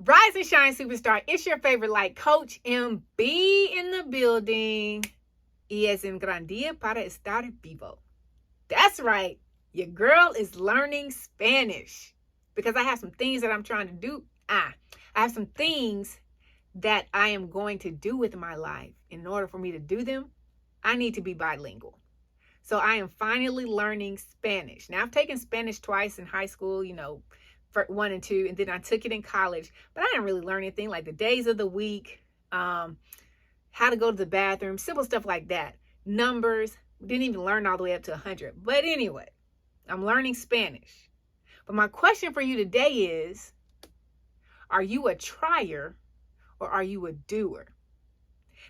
Rise and shine, superstar. It's your favorite light coach, MB in the building. Y es un gran día para estar vivo. That's right. Your girl is learning Spanish because I have some things that I'm trying to do. I have some things that I am going to do with my life. In order for me to do them, I need to be bilingual. So I am finally learning Spanish. Now, I've taken Spanish twice in high school, for 1 and 2, and then I took it in college, but I didn't really learn anything like the days of the week, how to go to the bathroom, simple stuff like that. Numbers, didn't even learn all the way up to 100. But anyway, I'm learning Spanish. But my question for you today is, are you a trier or are you a doer?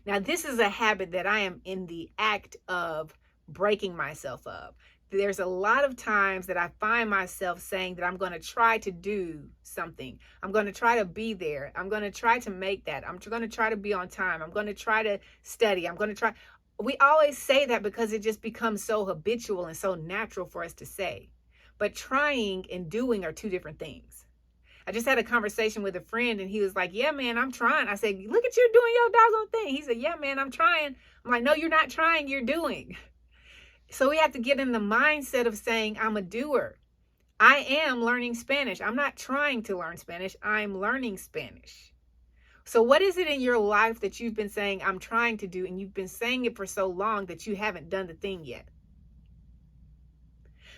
Now, this is a habit that I am in the act of breaking myself of. There's a lot of times that I find myself saying that I'm going to try to do something. I'm going to try to be there. I'm going to try to make that. I'm going to try to be on time. I'm going to try to study. I'm going to try. We always say that because it just becomes so habitual and so natural for us to say. But trying and doing are two different things. I just had a conversation with a friend and he was like, yeah, man, I'm trying. I said, look at you doing your doggone thing. He said, yeah, man, I'm trying. I'm like, no, you're not trying. You're doing. So we have to get in the mindset of saying, I'm a doer. I am learning Spanish. I'm not trying to learn Spanish. I'm learning Spanish. So what is it in your life that you've been saying, I'm trying to do, and you've been saying it for so long that you haven't done the thing yet?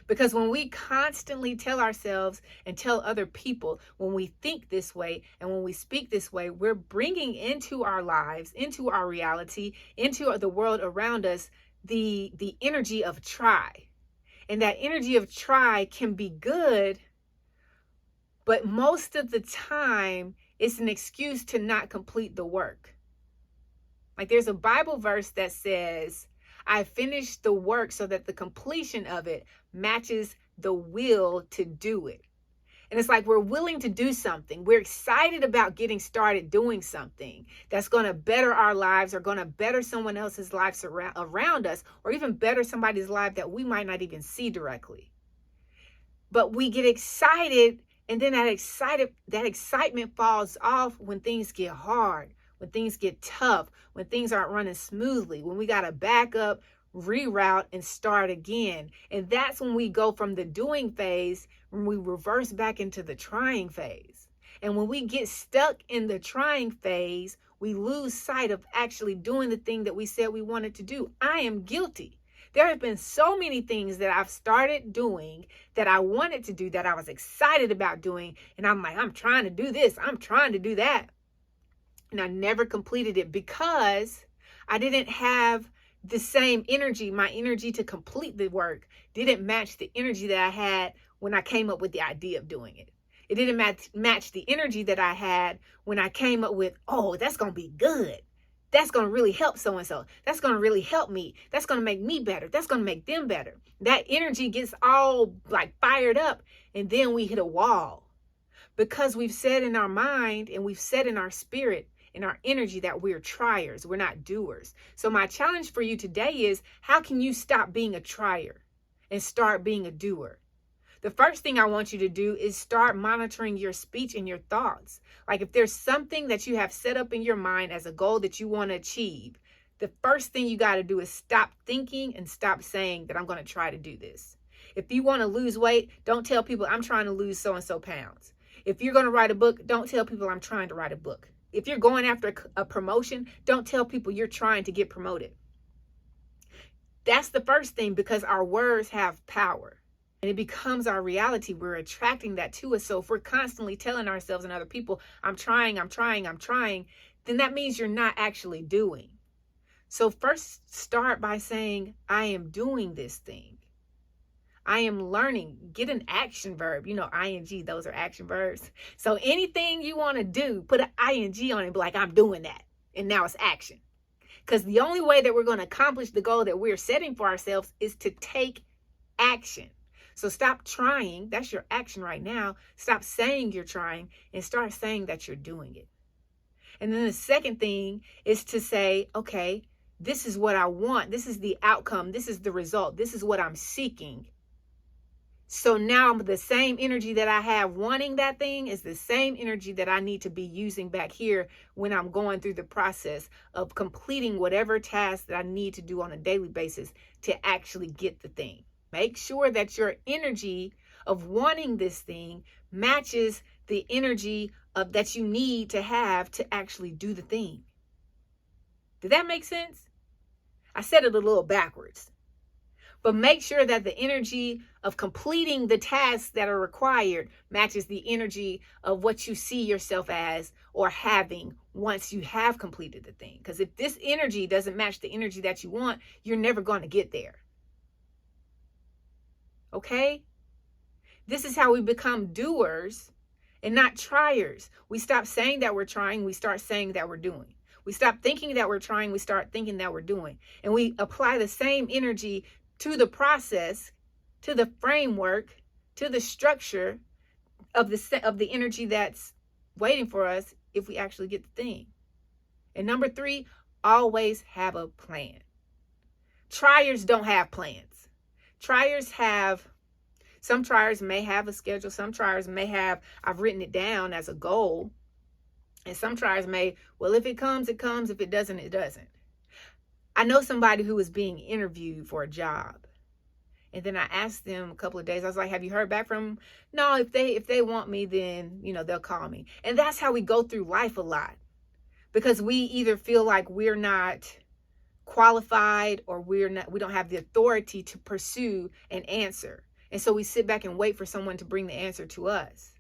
Because when we constantly tell ourselves and tell other people, when we think this way and when we speak this way, we're bringing into our lives, into our reality, into the world around us, the energy of try. And that energy of try can be good, but most of the time it's an excuse to not complete the work. Like there's a Bible verse that says, I finished the work so that the completion of it matches the will to do it. And it's like we're willing to do something. We're excited about getting started doing something that's going to better our lives or going to better someone else's lives around us, or even better somebody's life that we might not even see directly. But we get excited, and then that excitement falls off when things get hard, when things get tough, when things aren't running smoothly, when we got to back up, reroute, and start again. And that's when we go from the doing phase, when we reverse back into the trying phase. And when we get stuck in the trying phase, we lose sight of actually doing the thing that we said we wanted to do. I am guilty. There have been so many things that I've started doing that I wanted to do, that I was excited about doing. And I'm like, I'm trying to do this. I'm trying to do that. And I never completed it because I didn't have the same energy. My energy to complete the work didn't match the energy that I had when I came up with the idea of doing it. It didn't match the energy that I had when I came up with, oh, that's going to be good. That's going to really help so-and-so. That's going to really help me. That's going to make me better. That's going to make them better. That energy gets all like fired up, and then we hit a wall because we've said in our mind and we've said in our spirit, in our energy, that we're triers. We're not doers. So my challenge for you today is, how can you stop being a trier and start being a doer? The first thing I want you to do is start monitoring your speech and your thoughts. Like if there's something that you have set up in your mind as a goal that you want to achieve, the first thing you got to do is stop thinking and stop saying that I'm going to try to do this. If you want to lose weight, don't tell people I'm trying to lose so-and-so pounds. If you're going to write a book, don't tell people I'm trying to write a book. If you're going after a promotion, don't tell people you're trying to get promoted. That's the first thing, because our words have power. And it becomes our reality. We're attracting that to us. So if we're constantly telling ourselves and other people, I'm trying, then that means you're not actually doing. So first start by saying, I am doing this thing. I am learning. Get an action verb. ing, those are action verbs. So anything you want to do, put an ing on it and be like, I'm doing that. And now it's action. Because the only way that we're going to accomplish the goal that we're setting for ourselves is to take action. So stop trying. That's your action right now. Stop saying you're trying and start saying that you're doing it. And then the second thing is to say, okay, this is what I want. This is the outcome. This is the result. This is what I'm seeking. So now the same energy that I have wanting that thing is the same energy that I need to be using back here when I'm going through the process of completing whatever task that I need to do on a daily basis to actually get the thing. Make sure that your energy of wanting this thing matches the energy of that you need to have to actually do the thing. Did that make sense? I said it a little backwards. But make sure that the energy of completing the tasks that are required matches the energy of what you see yourself as or having once you have completed the thing. Because if this energy doesn't match the energy that you want, you're never going to get there. Okay? This is how we become doers and not triers. We stop saying that we're trying, we start saying that we're doing. We stop thinking that we're trying, we start thinking that we're doing. And we apply the same energy to the process, to the framework, to the structure of the energy that's waiting for us if we actually get the thing. And number 3, always have a plan. Triers don't have plans. Some triers may have a schedule. Some triers may have, I've written it down as a goal. And some triers may, well, if it comes, it comes. If it doesn't, it doesn't. I know somebody who was being interviewed for a job. And then I asked them a couple of days, I was like, have you heard back from them? No, if they want me, then, they'll call me. And that's how we go through life a lot. Because we either feel like we're not qualified or we don't have the authority to pursue an answer. And so we sit back and wait for someone to bring the answer to us.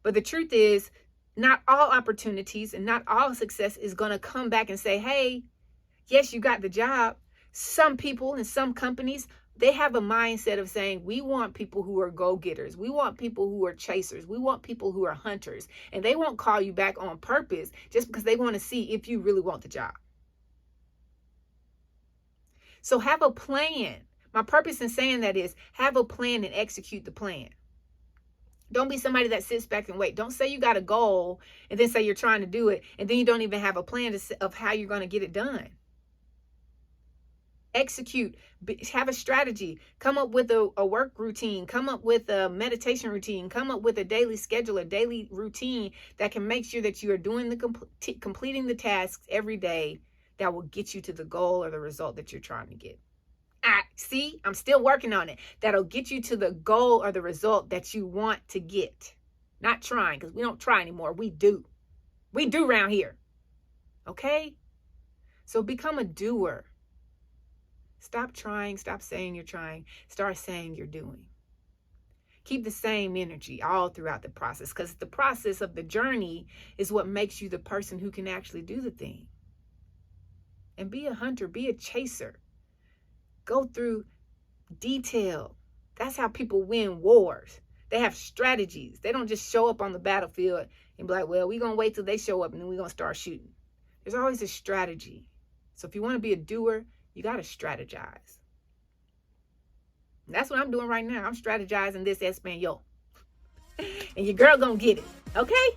But the truth is, not all opportunities and not all success is going to come back and say, hey, yes, you got the job. Some people and some companies, they have a mindset of saying, we want people who are go-getters. We want people who are chasers. We want people who are hunters. And they won't call you back on purpose just because they want to see if you really want the job. So have a plan. My purpose in saying that is have a plan and execute the plan. Don't be somebody that sits back and wait. Don't say you got a goal and then say you're trying to do it and then you don't even have a plan of how you're going to get it done. Execute, have a strategy, come up with a work routine, come up with a meditation routine, come up with a daily schedule, a daily routine that can make sure that you are doing completing the tasks every day that will get you to the goal or the result that you're trying to get. I'm still working on it. That'll get you to the goal or the result that you want to get. Not trying, because we don't try anymore. We do. We do around here. Okay? So become a doer. Stop trying. Stop saying you're trying. Start saying you're doing. Keep the same energy all throughout the process, because the process of the journey is what makes you the person who can actually do the thing. And be a hunter. Be a chaser. Go through detail. That's how people win wars. They have strategies. They don't just show up on the battlefield and be like, well, we're going to wait till they show up and then we're going to start shooting. There's always a strategy. So if you want to be a doer, you got to strategize. And that's what I'm doing right now. I'm strategizing this Espanol. And your girl going to get it. Okay?